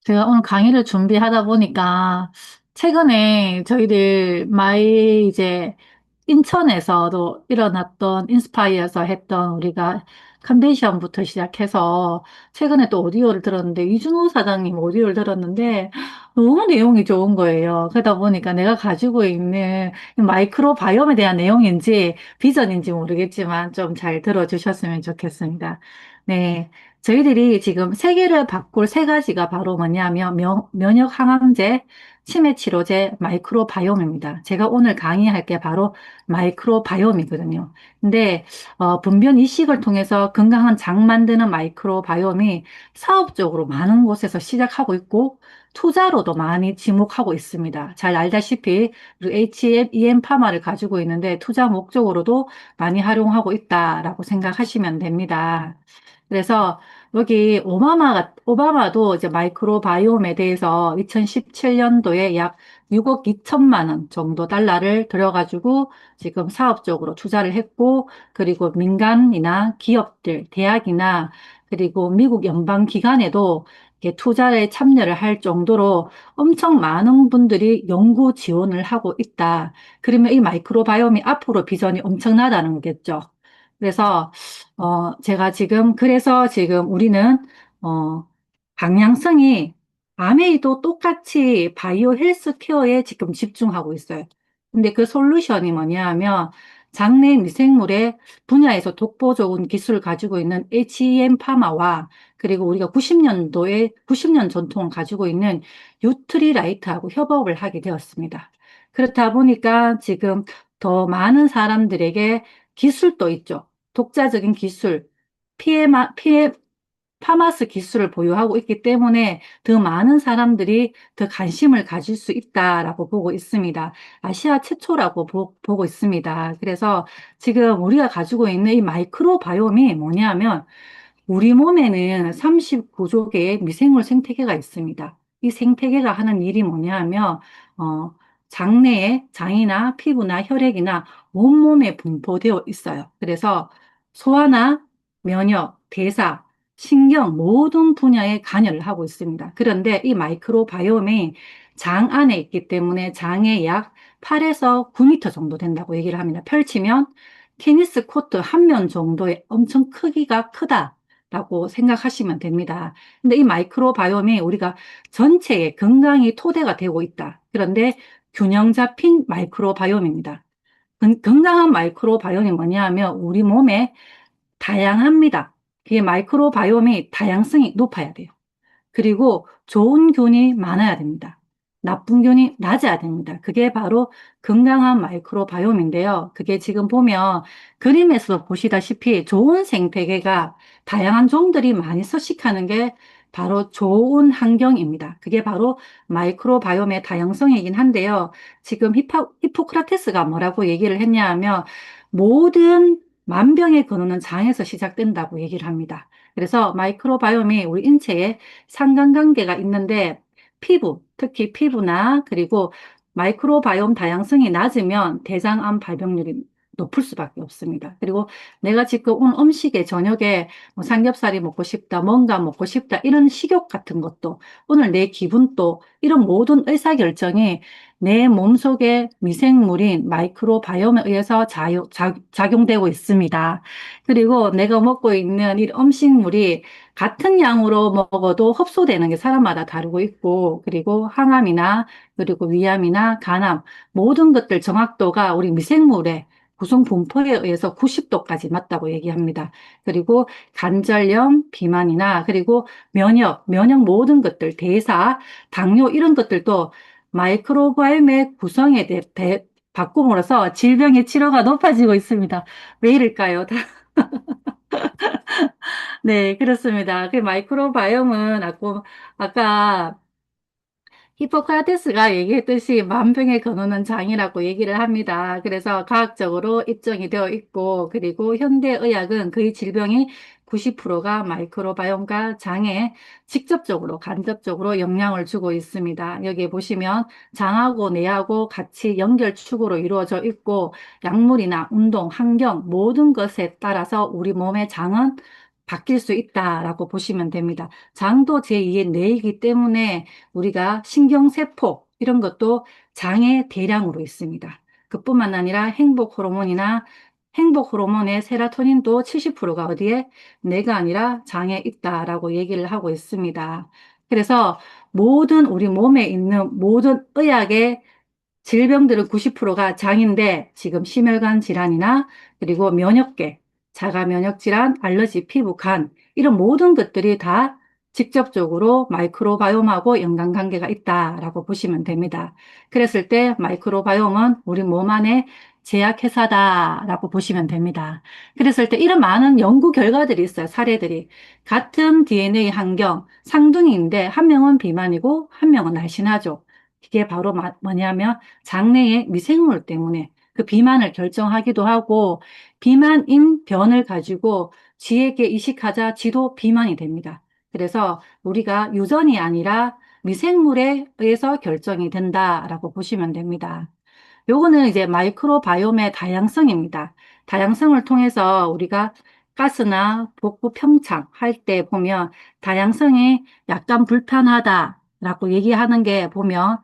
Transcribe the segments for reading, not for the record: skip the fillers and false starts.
제가 오늘 강의를 준비하다 보니까 최근에 저희들 이제 인천에서도 일어났던 인스파이어에서 했던 우리가 컨벤션부터 시작해서 최근에 또 오디오를 들었는데 이준호 사장님 오디오를 들었는데 너무 내용이 좋은 거예요. 그러다 보니까 내가 가지고 있는 마이크로 바이옴에 대한 내용인지 비전인지 모르겠지만 좀 잘 들어주셨으면 좋겠습니다. 네. 저희들이 지금 세계를 바꿀 세 가지가 바로 뭐냐면 면역 항암제, 치매 치료제, 마이크로바이옴입니다. 제가 오늘 강의할 게 바로 마이크로바이옴이거든요. 근데 분변 이식을 통해서 건강한 장 만드는 마이크로바이옴이 사업적으로 많은 곳에서 시작하고 있고 투자로도 많이 지목하고 있습니다. 잘 알다시피 HMEM 파마를 가지고 있는데 투자 목적으로도 많이 활용하고 있다라고 생각하시면 됩니다. 그래서 여기 오바마도 이제 마이크로바이옴에 대해서 2017년도에 약 6억 2천만 원 정도 달러를 들여가지고 지금 사업적으로 투자를 했고, 그리고 민간이나 기업들, 대학이나 그리고 미국 연방기관에도 이렇게 투자에 참여를 할 정도로 엄청 많은 분들이 연구 지원을 하고 있다. 그러면 이 마이크로바이옴이 앞으로 비전이 엄청나다는 거겠죠. 그래서 그래서 지금 우리는, 어, 방향성이 아메이도 똑같이 바이오 헬스 케어에 지금 집중하고 있어요. 근데 그 솔루션이 뭐냐 하면 장내 미생물의 분야에서 독보적인 기술을 가지고 있는 HEM 파마와 그리고 우리가 90년 전통을 가지고 있는 유트리라이트하고 협업을 하게 되었습니다. 그렇다 보니까 지금 더 많은 사람들에게 기술도 있죠. 독자적인 기술, 피해, 파마스 기술을 보유하고 있기 때문에 더 많은 사람들이 더 관심을 가질 수 있다라고 보고 있습니다. 아시아 최초라고 보고 있습니다. 그래서 지금 우리가 가지고 있는 이 마이크로바이옴이 뭐냐면 우리 몸에는 39조 개의 미생물 생태계가 있습니다. 이 생태계가 하는 일이 뭐냐 하면, 장내에 장이나 피부나 혈액이나 온몸에 분포되어 있어요. 그래서 소화나 면역, 대사, 신경 모든 분야에 관여를 하고 있습니다. 그런데 이 마이크로바이옴이 장 안에 있기 때문에 장에 약 8에서 9m 정도 된다고 얘기를 합니다. 펼치면 테니스 코트 한 면 정도의 엄청 크기가 크다. 라고 생각하시면 됩니다. 근데 이 마이크로바이옴이 우리가 전체의 건강이 토대가 되고 있다. 그런데 균형 잡힌 마이크로바이옴입니다. 건강한 마이크로바이옴이 뭐냐 하면 우리 몸에 다양합니다. 그게 마이크로바이옴이 다양성이 높아야 돼요. 그리고 좋은 균이 많아야 됩니다. 나쁜 균이 낮아야 됩니다. 그게 바로 건강한 마이크로바이옴인데요. 그게 지금 보면 그림에서 보시다시피 좋은 생태계가 다양한 종들이 많이 서식하는 게 바로 좋은 환경입니다. 그게 바로 마이크로바이옴의 다양성이긴 한데요. 지금 히포크라테스가 뭐라고 얘기를 했냐 하면 모든 만병의 근원은 장에서 시작된다고 얘기를 합니다. 그래서 마이크로바이옴이 우리 인체에 상관관계가 있는데 피부, 특히 피부나 그리고 마이크로바이옴 다양성이 낮으면 대장암 발병률이 높을 수밖에 없습니다. 그리고 내가 지금 오늘 음식에 저녁에 뭐 삼겹살이 먹고 싶다, 뭔가 먹고 싶다, 이런 식욕 같은 것도 오늘 내 기분도 이런 모든 의사결정이 내 몸속의 미생물인 마이크로바이옴에 의해서 작용되고 있습니다. 그리고 내가 먹고 있는 이 음식물이 같은 양으로 먹어도 흡수되는 게 사람마다 다르고 있고, 그리고 항암이나, 그리고 위암이나 간암, 모든 것들 정확도가 우리 미생물의 구성 분포에 의해서 90도까지 맞다고 얘기합니다. 그리고 관절염, 비만이나, 그리고 면역 모든 것들, 대사, 당뇨 이런 것들도 마이크로바이옴의 구성에 바꿈으로써 질병의 치료가 높아지고 있습니다. 왜 이럴까요? 네, 그렇습니다. 그 마이크로바이옴은 아까 히포크라테스가 얘기했듯이 만병의 근원은 장이라고 얘기를 합니다. 그래서 과학적으로 입증이 되어 있고, 그리고 현대의학은 그의 질병이 90%가 마이크로바이옴과 장에 직접적으로, 간접적으로 영향을 주고 있습니다. 여기 보시면 장하고 뇌하고 같이 연결축으로 이루어져 있고, 약물이나 운동, 환경, 모든 것에 따라서 우리 몸의 장은 바뀔 수 있다라고 보시면 됩니다. 장도 제2의 뇌이기 때문에 우리가 신경세포 이런 것도 장의 대량으로 있습니다. 그뿐만 아니라 행복 호르몬의 세라토닌도 70%가 어디에? 뇌가 아니라 장에 있다라고 얘기를 하고 있습니다. 그래서 모든 우리 몸에 있는 모든 의학의 질병들은 90%가 장인데 지금 심혈관 질환이나 그리고 면역계, 자가 면역 질환, 알러지, 피부, 간 이런 모든 것들이 다 직접적으로 마이크로바이옴하고 연관관계가 있다라고 보시면 됩니다. 그랬을 때 마이크로바이옴은 우리 몸 안에 제약회사다라고 보시면 됩니다. 그랬을 때 이런 많은 연구 결과들이 있어요. 사례들이. 같은 DNA 환경, 쌍둥이인데 한 명은 비만이고 한 명은 날씬하죠. 이게 바로 뭐냐면 장내의 미생물 때문에 그 비만을 결정하기도 하고 비만인 변을 가지고 쥐에게 이식하자 쥐도 비만이 됩니다. 그래서 우리가 유전이 아니라 미생물에 의해서 결정이 된다라고 보시면 됩니다. 요거는 이제 마이크로바이옴의 다양성입니다. 다양성을 통해서 우리가 가스나 복부 평창 할 때 보면 다양성이 약간 불편하다라고 얘기하는 게 보면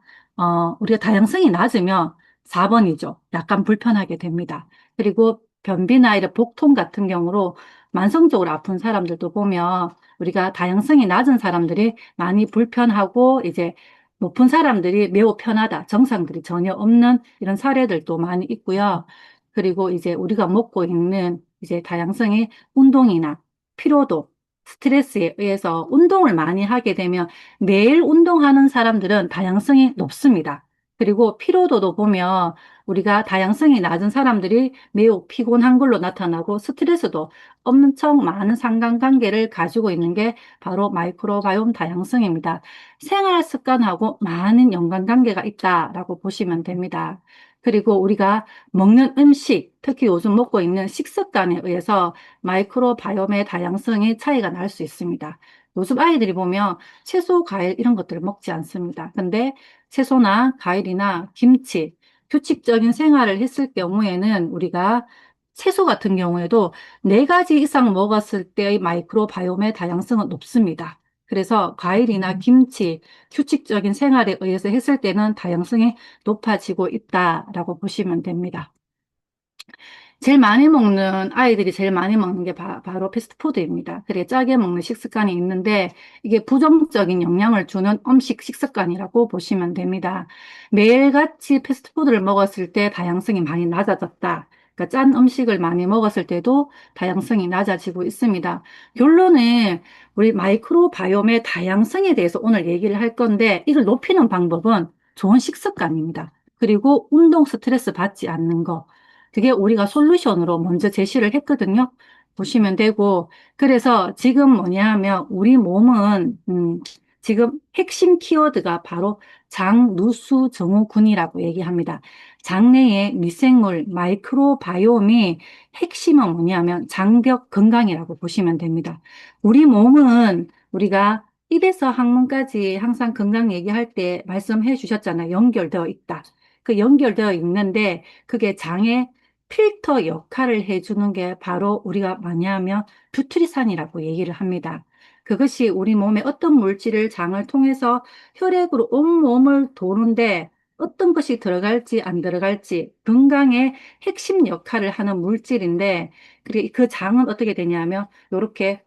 우리가 다양성이 낮으면 4번이죠. 약간 불편하게 됩니다. 그리고 변비나 이런 복통 같은 경우로 만성적으로 아픈 사람들도 보면 우리가 다양성이 낮은 사람들이 많이 불편하고 이제 높은 사람들이 매우 편하다, 정상들이 전혀 없는 이런 사례들도 많이 있고요. 그리고 이제 우리가 먹고 있는 이제 다양성이 운동이나 피로도, 스트레스에 의해서 운동을 많이 하게 되면 매일 운동하는 사람들은 다양성이 높습니다. 그리고 피로도도 보면 우리가 다양성이 낮은 사람들이 매우 피곤한 걸로 나타나고 스트레스도 엄청 많은 상관관계를 가지고 있는 게 바로 마이크로바이옴 다양성입니다. 생활 습관하고 많은 연관관계가 있다라고 보시면 됩니다. 그리고 우리가 먹는 음식, 특히 요즘 먹고 있는 식습관에 의해서 마이크로바이옴의 다양성이 차이가 날 수 있습니다. 요즘 아이들이 보면 채소, 과일 이런 것들을 먹지 않습니다. 근데 채소나 과일이나 김치, 규칙적인 생활을 했을 경우에는 우리가 채소 같은 경우에도 4가지 이상 먹었을 때의 마이크로바이옴의 다양성은 높습니다. 그래서 과일이나 김치, 규칙적인 생활에 의해서 했을 때는 다양성이 높아지고 있다라고 보시면 됩니다. 제일 많이 먹는, 아이들이 제일 많이 먹는 게 바로 패스트푸드입니다. 그래, 짜게 먹는 식습관이 있는데, 이게 부정적인 영향을 주는 음식 식습관이라고 보시면 됩니다. 매일같이 패스트푸드를 먹었을 때 다양성이 많이 낮아졌다. 그러니까 짠 음식을 많이 먹었을 때도 다양성이 낮아지고 있습니다. 결론은 우리 마이크로바이옴의 다양성에 대해서 오늘 얘기를 할 건데, 이걸 높이는 방법은 좋은 식습관입니다. 그리고 운동 스트레스 받지 않는 거. 그게 우리가 솔루션으로 먼저 제시를 했거든요. 보시면 되고, 그래서 지금 뭐냐 하면 우리 몸은, 지금 핵심 키워드가 바로 장누수증후군이라고 얘기합니다. 장내의 미생물, 마이크로바이옴이 핵심은 뭐냐면 장벽 건강이라고 보시면 됩니다. 우리 몸은 우리가 입에서 항문까지 항상 건강 얘기할 때 말씀해 주셨잖아요. 연결되어 있다. 그 연결되어 있는데 그게 장의 필터 역할을 해주는 게 바로 우리가 뭐냐면 뷰트리산이라고 얘기를 합니다. 그것이 우리 몸에 어떤 물질을 장을 통해서 혈액으로 온몸을 도는데 어떤 것이 들어갈지 안 들어갈지 건강의 핵심 역할을 하는 물질인데 그 장은 어떻게 되냐면 이렇게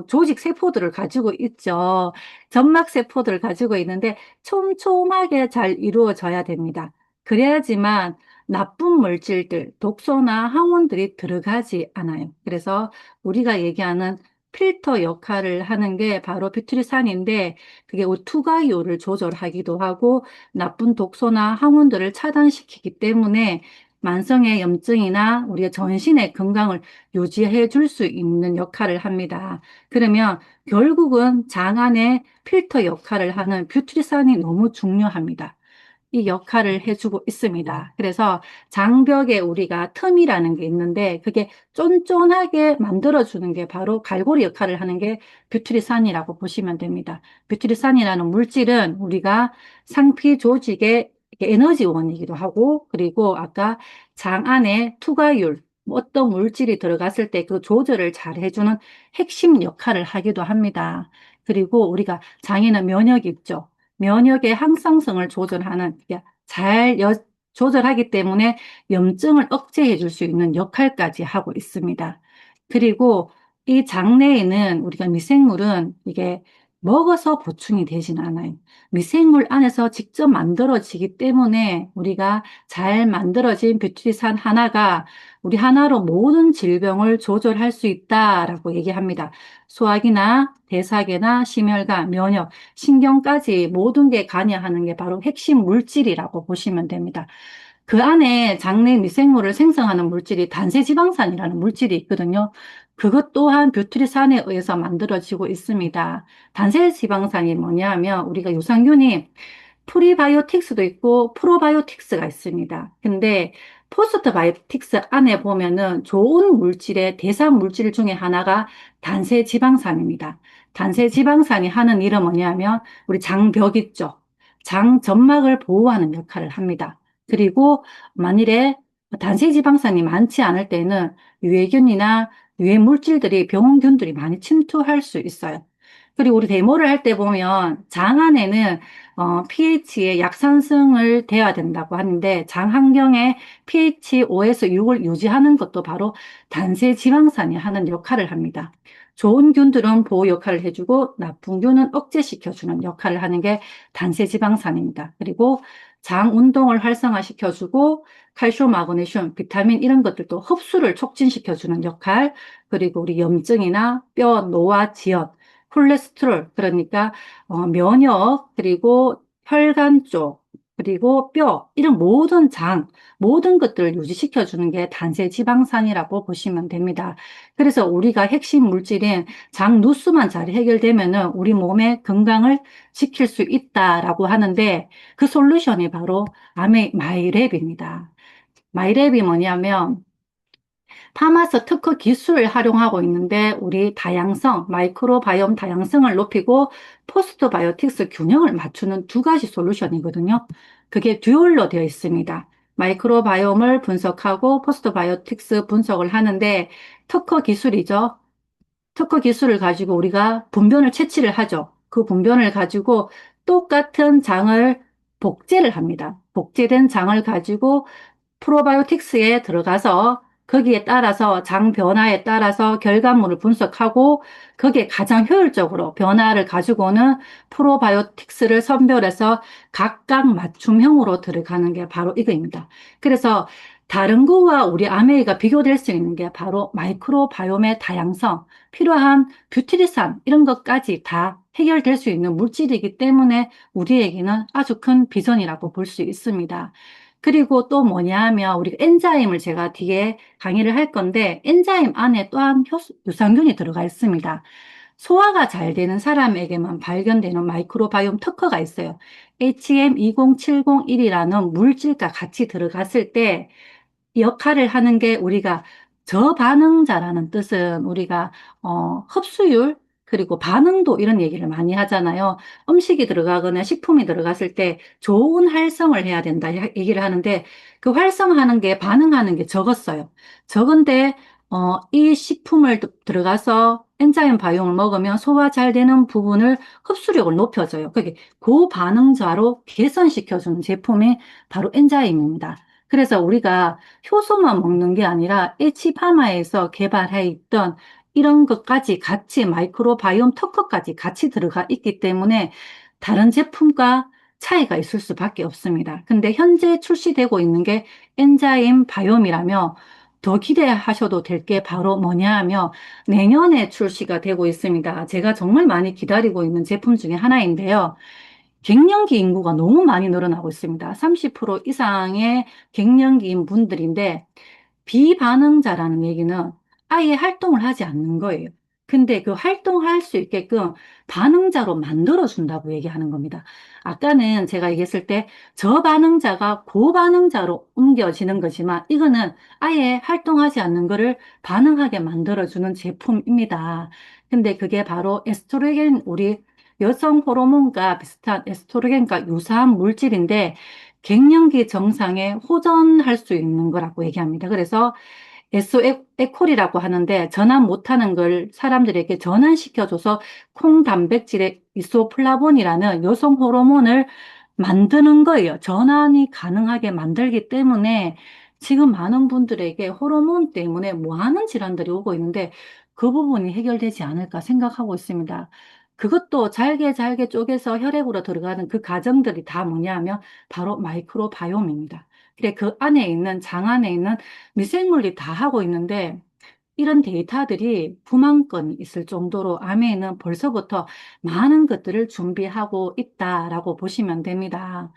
조직 세포들을 가지고 있죠. 점막 세포들을 가지고 있는데 촘촘하게 잘 이루어져야 됩니다. 그래야지만 나쁜 물질들, 독소나 항원들이 들어가지 않아요. 그래서 우리가 얘기하는 필터 역할을 하는 게 바로 뷰트리산인데 그게 투과율을 조절하기도 하고 나쁜 독소나 항원들을 차단시키기 때문에 만성의 염증이나 우리의 전신의 건강을 유지해 줄 수 있는 역할을 합니다. 그러면 결국은 장 안에 필터 역할을 하는 뷰트리산이 너무 중요합니다. 이 역할을 해주고 있습니다. 그래서 장벽에 우리가 틈이라는 게 있는데 그게 쫀쫀하게 만들어주는 게 바로 갈고리 역할을 하는 게 뷰트리산이라고 보시면 됩니다. 뷰트리산이라는 물질은 우리가 상피 조직의 에너지원이기도 하고 그리고 아까 장 안에 투과율 뭐 어떤 물질이 들어갔을 때 그 조절을 잘 해주는 핵심 역할을 하기도 합니다. 그리고 우리가 장에는 면역이 있죠. 면역의 항상성을 조절하는, 잘 조절하기 때문에 염증을 억제해 줄 수 있는 역할까지 하고 있습니다. 그리고 이 장내에는 우리가 미생물은 이게 먹어서 보충이 되진 않아요. 미생물 안에서 직접 만들어지기 때문에 우리가 잘 만들어진 뷰티산 하나가 우리 하나로 모든 질병을 조절할 수 있다라고 얘기합니다. 소화기나 대사계나 심혈관, 면역, 신경까지 모든 게 관여하는 게 바로 핵심 물질이라고 보시면 됩니다. 그 안에 장내 미생물을 생성하는 물질이 단세지방산이라는 물질이 있거든요. 그것 또한 뷰트리산에 의해서 만들어지고 있습니다. 단세지방산이 뭐냐면 우리가 유산균이 프리바이오틱스도 있고 프로바이오틱스가 있습니다. 근데 포스트바이오틱스 안에 보면은 좋은 물질의 대사 물질 중에 하나가 단세지방산입니다. 단세지방산이 하는 일은 뭐냐면 우리 장벽 있죠. 장 점막을 보호하는 역할을 합니다. 그리고 만일에 단세지방산이 많지 않을 때는 유해균이나 유해 물질들이 병원균들이 많이 침투할 수 있어요. 그리고 우리 데모를 할 때 보면 장 안에는 pH의 약산성을 돼야 된다고 하는데 장 환경에 pH 5에서 6을 유지하는 것도 바로 단세 지방산이 하는 역할을 합니다. 좋은 균들은 보호 역할을 해주고 나쁜 균은 억제시켜주는 역할을 하는 게 단세 지방산입니다. 그리고 장 운동을 활성화시켜주고 칼슘, 마그네슘, 비타민 이런 것들도 흡수를 촉진시켜주는 역할, 그리고 우리 염증이나 뼈, 노화, 지연, 콜레스테롤, 그러니까 면역, 그리고 혈관 쪽, 그리고 뼈, 이런 모든 장, 모든 것들을 유지시켜주는 게 단세지방산이라고 보시면 됩니다. 그래서 우리가 핵심 물질인 장 누수만 잘 해결되면은 우리 몸의 건강을 지킬 수 있다라고 하는데 그 솔루션이 바로 마이랩입니다. 마이랩이 뭐냐면 파마서 특허 기술을 활용하고 있는데 우리 다양성, 마이크로바이옴 다양성을 높이고 포스트바이오틱스 균형을 맞추는 두 가지 솔루션이거든요. 그게 듀얼로 되어 있습니다. 마이크로바이옴을 분석하고 포스트바이오틱스 분석을 하는데 특허 기술이죠. 특허 기술을 가지고 우리가 분변을 채취를 하죠. 그 분변을 가지고 똑같은 장을 복제를 합니다. 복제된 장을 가지고 프로바이오틱스에 들어가서 거기에 따라서 장 변화에 따라서 결과물을 분석하고 거기에 가장 효율적으로 변화를 가지고는 프로바이오틱스를 선별해서 각각 맞춤형으로 들어가는 게 바로 이거입니다. 그래서 다른 거와 우리 아메이가 비교될 수 있는 게 바로 마이크로바이옴의 다양성, 필요한 뷰티리산 이런 것까지 다 해결될 수 있는 물질이기 때문에 우리에게는 아주 큰 비전이라고 볼 수 있습니다. 그리고 또 뭐냐 하면 우리가 엔자임을 제가 뒤에 강의를 할 건데 엔자임 안에 또한 유산균이 들어가 있습니다. 소화가 잘 되는 사람에게만 발견되는 마이크로바이옴 특허가 있어요. HM20701이라는 물질과 같이 들어갔을 때 역할을 하는 게 우리가 저반응자라는 뜻은 우리가 흡수율 그리고 반응도 이런 얘기를 많이 하잖아요. 음식이 들어가거나 식품이 들어갔을 때 좋은 활성을 해야 된다 얘기를 하는데 그 활성하는 게 반응하는 게 적었어요. 적은데 이 식품을 들어가서 엔자임 바이옴을 먹으면 소화 잘 되는 부분을 흡수력을 높여줘요. 그게 고반응자로 개선시켜주는 제품이 바로 엔자임입니다. 그래서 우리가 효소만 먹는 게 아니라 H파마에서 개발해 있던 이런 것까지 같이 마이크로바이옴 특허까지 같이 들어가 있기 때문에 다른 제품과 차이가 있을 수밖에 없습니다. 근데 현재 출시되고 있는 게 엔자임 바이옴이라며 더 기대하셔도 될 게 바로 뭐냐 하면 내년에 출시가 되고 있습니다. 제가 정말 많이 기다리고 있는 제품 중에 하나인데요. 갱년기 인구가 너무 많이 늘어나고 있습니다. 30% 이상의 갱년기인 분들인데 비반응자라는 얘기는 아예 활동을 하지 않는 거예요. 근데 그 활동할 수 있게끔 반응자로 만들어준다고 얘기하는 겁니다. 아까는 제가 얘기했을 때 저반응자가 고반응자로 옮겨지는 거지만 이거는 아예 활동하지 않는 거를 반응하게 만들어주는 제품입니다. 근데 그게 바로 에스트로겐, 우리 여성 호르몬과 비슷한 에스트로겐과 유사한 물질인데 갱년기 정상에 호전할 수 있는 거라고 얘기합니다. 그래서 에콜이라고 하는데 전환 못하는 걸 사람들에게 전환시켜줘서 콩 단백질의 이소플라본이라는 여성 호르몬을 만드는 거예요. 전환이 가능하게 만들기 때문에 지금 많은 분들에게 호르몬 때문에 많은 질환들이 오고 있는데 그 부분이 해결되지 않을까 생각하고 있습니다. 그것도 잘게 잘게 쪼개서 혈액으로 들어가는 그 과정들이 다 뭐냐면 바로 마이크로바이옴입니다. 그래, 그 안에 있는 장 안에 있는 미생물이 다 하고 있는데 이런 데이터들이 부망권이 있을 정도로 암에는 벌써부터 많은 것들을 준비하고 있다라고 보시면 됩니다.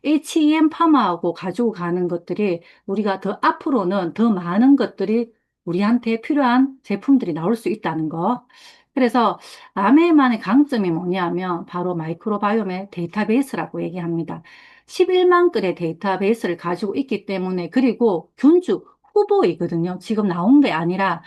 HEM 파마하고 가지고 가는 것들이 우리가 더 앞으로는 더 많은 것들이 우리한테 필요한 제품들이 나올 수 있다는 거. 그래서 아메만의 강점이 뭐냐면 바로 마이크로바이옴의 데이터베이스라고 얘기합니다. 11만 건의 데이터베이스를 가지고 있기 때문에 그리고 균주 후보이거든요. 지금 나온 게 아니라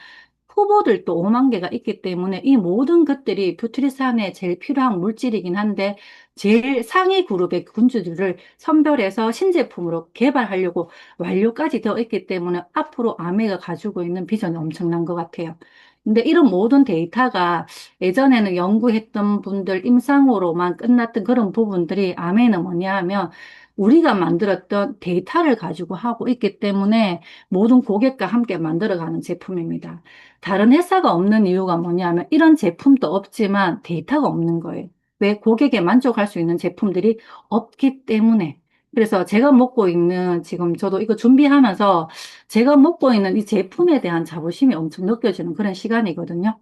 후보들도 5만 개가 있기 때문에 이 모든 것들이 뷰트리산에 제일 필요한 물질이긴 한데 제일 상위 그룹의 군주들을 선별해서 신제품으로 개발하려고 완료까지 되어 있기 때문에 앞으로 아메가 가지고 있는 비전이 엄청난 것 같아요. 근데 이런 모든 데이터가 예전에는 연구했던 분들 임상으로만 끝났던 그런 부분들이 아메는 뭐냐 하면 우리가 만들었던 데이터를 가지고 하고 있기 때문에 모든 고객과 함께 만들어가는 제품입니다. 다른 회사가 없는 이유가 뭐냐면 이런 제품도 없지만 데이터가 없는 거예요. 왜 고객에 만족할 수 있는 제품들이 없기 때문에. 그래서 제가 먹고 있는 지금 저도 이거 준비하면서 제가 먹고 있는 이 제품에 대한 자부심이 엄청 느껴지는 그런 시간이거든요.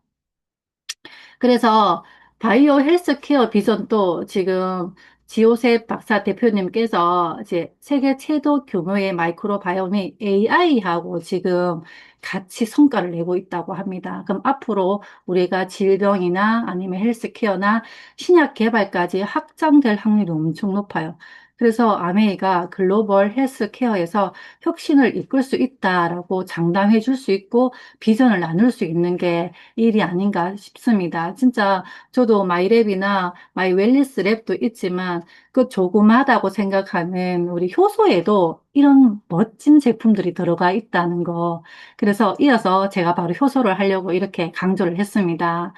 그래서 바이오 헬스케어 비전도 지금 지오셉 박사 대표님께서 이제 세계 최대 규모의 마이크로바이옴이 AI하고 지금 같이 성과를 내고 있다고 합니다. 그럼 앞으로 우리가 질병이나 아니면 헬스케어나 신약 개발까지 확장될 확률이 엄청 높아요. 그래서 아메이가 글로벌 헬스케어에서 혁신을 이끌 수 있다라고 장담해 줄 수 있고 비전을 나눌 수 있는 게 일이 아닌가 싶습니다. 진짜 저도 마이랩이나 마이웰리스 랩도 있지만 그 조그마하다고 생각하는 우리 효소에도 이런 멋진 제품들이 들어가 있다는 거. 그래서 이어서 제가 바로 효소를 하려고 이렇게 강조를 했습니다.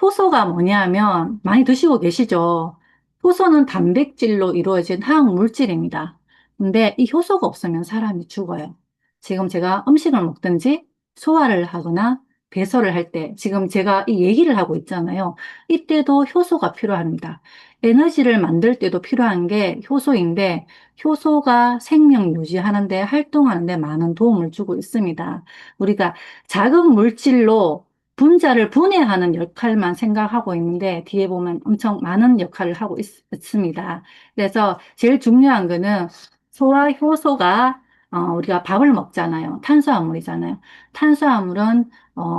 효소가 뭐냐면 많이 드시고 계시죠? 효소는 단백질로 이루어진 화학 물질입니다. 근데 이 효소가 없으면 사람이 죽어요. 지금 제가 음식을 먹든지 소화를 하거나 배설을 할 때, 지금 제가 이 얘기를 하고 있잖아요. 이때도 효소가 필요합니다. 에너지를 만들 때도 필요한 게 효소인데, 효소가 생명 유지하는데, 활동하는데 많은 도움을 주고 있습니다. 우리가 작은 물질로 분자를 분해하는 역할만 생각하고 있는데, 뒤에 보면 엄청 많은 역할을 하고 있습니다. 그래서 제일 중요한 거는 소화 효소가 우리가 밥을 먹잖아요. 탄수화물이잖아요. 탄수화물은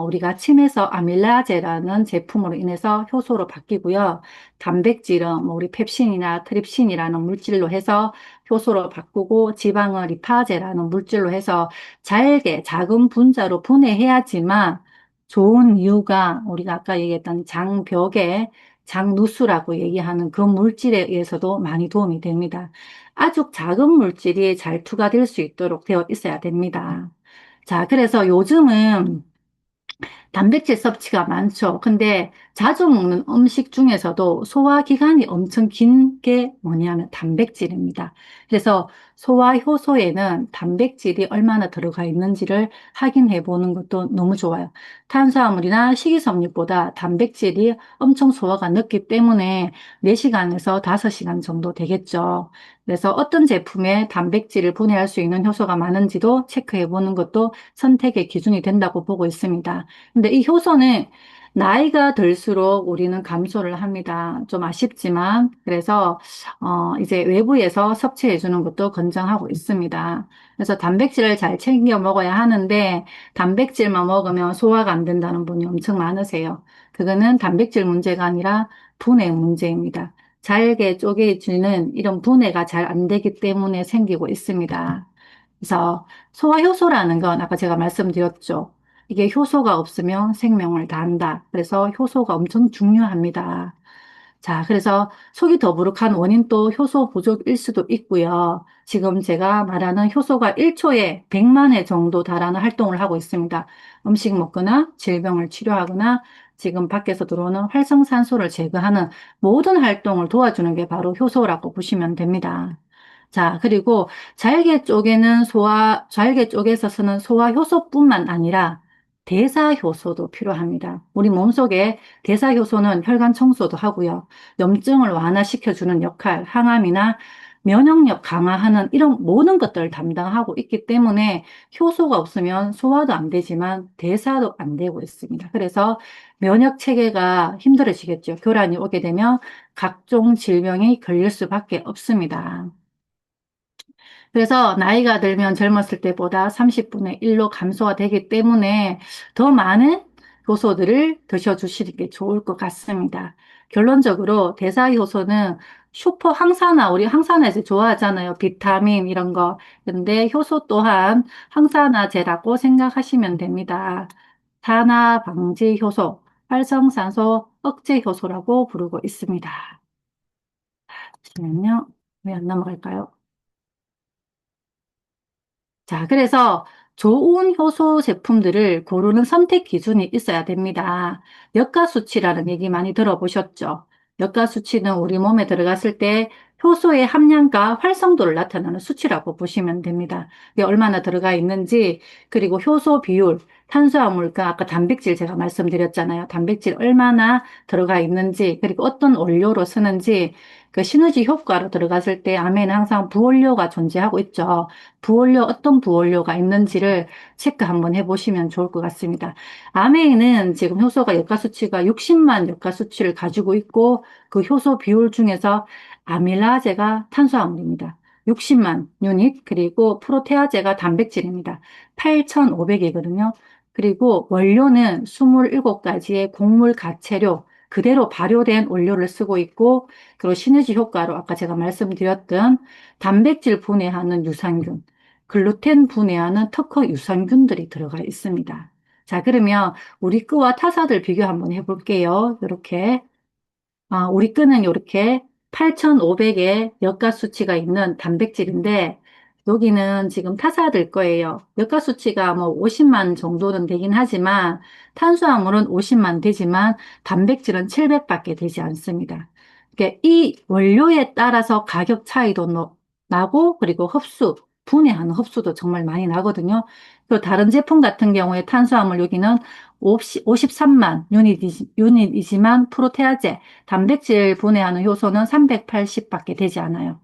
우리가 침에서 아밀라제라는 제품으로 인해서 효소로 바뀌고요. 단백질은 뭐 우리 펩신이나 트립신이라는 물질로 해서 효소로 바꾸고 지방은 리파제라는 물질로 해서 잘게 작은 분자로 분해해야지만 좋은 이유가 우리가 아까 얘기했던 장벽에 장누수라고 얘기하는 그 물질에 의해서도 많이 도움이 됩니다. 아주 작은 물질이 잘 투과될 수 있도록 되어 있어야 됩니다. 자, 그래서 요즘은 단백질 섭취가 많죠. 근데 자주 먹는 음식 중에서도 소화기간이 엄청 긴 게 뭐냐면 단백질입니다. 그래서 소화 효소에는 단백질이 얼마나 들어가 있는지를 확인해 보는 것도 너무 좋아요. 탄수화물이나 식이섬유보다 단백질이 엄청 소화가 늦기 때문에 4시간에서 5시간 정도 되겠죠. 그래서 어떤 제품에 단백질을 분해할 수 있는 효소가 많은지도 체크해 보는 것도 선택의 기준이 된다고 보고 있습니다. 근데 이 효소는 나이가 들수록 우리는 감소를 합니다. 좀 아쉽지만, 그래서, 이제 외부에서 섭취해 주는 것도 권장하고 있습니다. 그래서 단백질을 잘 챙겨 먹어야 하는데, 단백질만 먹으면 소화가 안 된다는 분이 엄청 많으세요. 그거는 단백질 문제가 아니라 분해 문제입니다. 잘게 쪼개지는 이런 분해가 잘 안 되기 때문에 생기고 있습니다. 그래서 소화효소라는 건 아까 제가 말씀드렸죠. 이게 효소가 없으면 생명을 다한다. 그래서 효소가 엄청 중요합니다. 자, 그래서 속이 더부룩한 원인도 효소 부족일 수도 있고요. 지금 제가 말하는 효소가 1초에 100만 회 정도 달하는 활동을 하고 있습니다. 음식 먹거나 질병을 치료하거나 지금 밖에서 들어오는 활성산소를 제거하는 모든 활동을 도와주는 게 바로 효소라고 보시면 됩니다. 자, 그리고 잘게 쪽에서 쓰는 소화 효소뿐만 아니라 대사 효소도 필요합니다. 우리 몸속에 대사 효소는 혈관 청소도 하고요. 염증을 완화시켜주는 역할, 항암이나 면역력 강화하는 이런 모든 것들을 담당하고 있기 때문에 효소가 없으면 소화도 안 되지만 대사도 안 되고 있습니다. 그래서 면역 체계가 힘들어지겠죠. 교란이 오게 되면 각종 질병이 걸릴 수밖에 없습니다. 그래서 나이가 들면 젊었을 때보다 30분의 1로 감소가 되기 때문에 더 많은 효소들을 드셔주시는 게 좋을 것 같습니다. 결론적으로 대사효소는 슈퍼 항산화, 우리 항산화제 좋아하잖아요. 비타민 이런 거. 근데 효소 또한 항산화제라고 생각하시면 됩니다. 산화 방지 효소, 활성산소 억제 효소라고 부르고 있습니다. 잠시만요. 왜 안 넘어갈까요? 자, 그래서 좋은 효소 제품들을 고르는 선택 기준이 있어야 됩니다. 역가 수치라는 얘기 많이 들어보셨죠? 역가 수치는 우리 몸에 들어갔을 때 효소의 함량과 활성도를 나타내는 수치라고 보시면 됩니다. 이게 얼마나 들어가 있는지, 그리고 효소 비율, 탄수화물과 아까 단백질 제가 말씀드렸잖아요. 단백질 얼마나 들어가 있는지, 그리고 어떤 원료로 쓰는지, 그 시너지 효과로 들어갔을 때 암에는 항상 부원료가 존재하고 있죠. 부원료, 어떤 부원료가 있는지를 체크 한번 해보시면 좋을 것 같습니다. 아메이는 지금 효소가 역가 수치가 60만 역가 수치를 가지고 있고 그 효소 비율 중에서 아밀라제가 탄수화물입니다. 60만 유닛, 그리고 프로테아제가 단백질입니다. 8,500이거든요. 그리고 원료는 27가지의 곡물 가채료, 그대로 발효된 원료를 쓰고 있고, 그리고 시너지 효과로 아까 제가 말씀드렸던 단백질 분해하는 유산균, 글루텐 분해하는 특허 유산균들이 들어가 있습니다. 자, 그러면 우리 거와 타사들 비교 한번 해볼게요. 이렇게. 우리 거는 이렇게 8,500의 역가 수치가 있는 단백질인데, 여기는 지금 타사들 거예요. 역가 수치가 뭐 50만 정도는 되긴 하지만, 탄수화물은 50만 되지만, 단백질은 700밖에 되지 않습니다. 그러니까 이 원료에 따라서 가격 차이도 나고, 그리고 분해하는 흡수도 정말 많이 나거든요. 그리고 다른 제품 같은 경우에 탄수화물 여기는 53만 유닛이지만 프로테아제, 단백질 분해하는 효소는 380밖에 되지 않아요.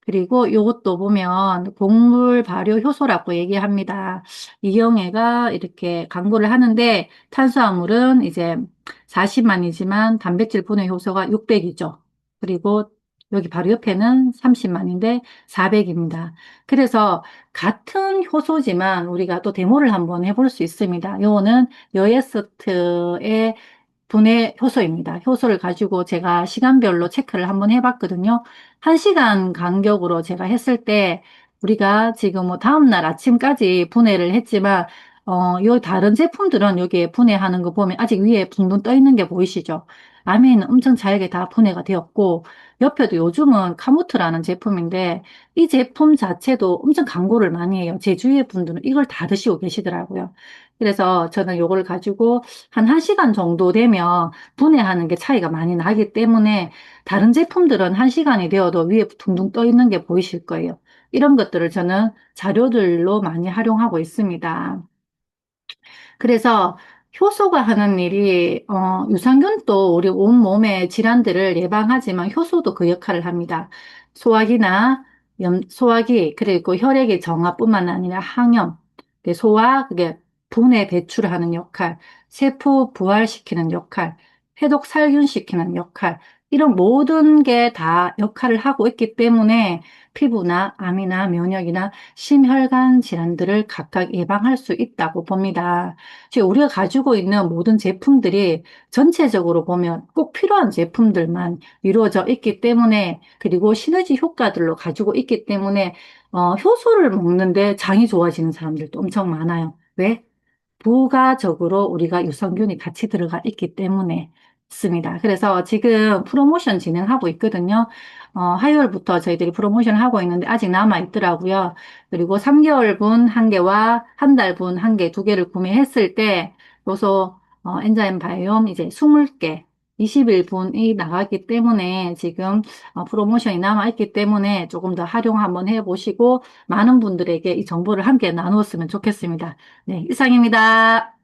그리고 이것도 보면 곡물 발효 효소라고 얘기합니다. 이영애가 이렇게 광고를 하는데 탄수화물은 이제 40만이지만 단백질 분해 효소가 600이죠. 그리고 여기 바로 옆에는 30만인데 400입니다. 그래서 같은 효소지만 우리가 또 데모를 한번 해볼 수 있습니다. 요거는 여에스트의 분해 효소입니다. 효소를 가지고 제가 시간별로 체크를 한번 해봤거든요. 1시간 간격으로 제가 했을 때 우리가 지금 뭐 다음날 아침까지 분해를 했지만 요 다른 제품들은 여기에 분해하는 거 보면 아직 위에 붕붕 떠 있는 게 보이시죠? 아미는 엄청 잘게 다 분해가 되었고 옆에도 요즘은 카모트라는 제품인데 이 제품 자체도 엄청 광고를 많이 해요. 제 주위의 분들은 이걸 다 드시고 계시더라고요. 그래서 저는 요거를 가지고 한 1시간 정도 되면 분해하는 게 차이가 많이 나기 때문에 다른 제품들은 1시간이 되어도 위에 둥둥 떠 있는 게 보이실 거예요. 이런 것들을 저는 자료들로 많이 활용하고 있습니다. 그래서 효소가 하는 일이 유산균도 우리 온몸의 질환들을 예방하지만 효소도 그 역할을 합니다. 소화기나 소화기 그리고 혈액의 정화뿐만 아니라 항염, 소화 그게 분해 배출하는 역할, 세포 부활시키는 역할, 해독 살균시키는 역할 이런 모든 게 다 역할을 하고 있기 때문에 피부나 암이나 면역이나 심혈관 질환들을 각각 예방할 수 있다고 봅니다. 지금 우리가 가지고 있는 모든 제품들이 전체적으로 보면 꼭 필요한 제품들만 이루어져 있기 때문에 그리고 시너지 효과들로 가지고 있기 때문에 효소를 먹는데 장이 좋아지는 사람들도 엄청 많아요. 왜? 부가적으로 우리가 유산균이 같이 들어가 있기 때문에 있습니다. 그래서 지금 프로모션 진행하고 있거든요. 화요일부터 저희들이 프로모션을 하고 있는데 아직 남아 있더라고요. 그리고 3개월분 한 개와 한 달분 한 개, 두 개를 구매했을 때 요소 엔자임 바이옴 이제 20개, 20일분이 나가기 때문에 지금 프로모션이 남아 있기 때문에 조금 더 활용 한번 해보시고 많은 분들에게 이 정보를 함께 나누었으면 좋겠습니다. 네, 이상입니다.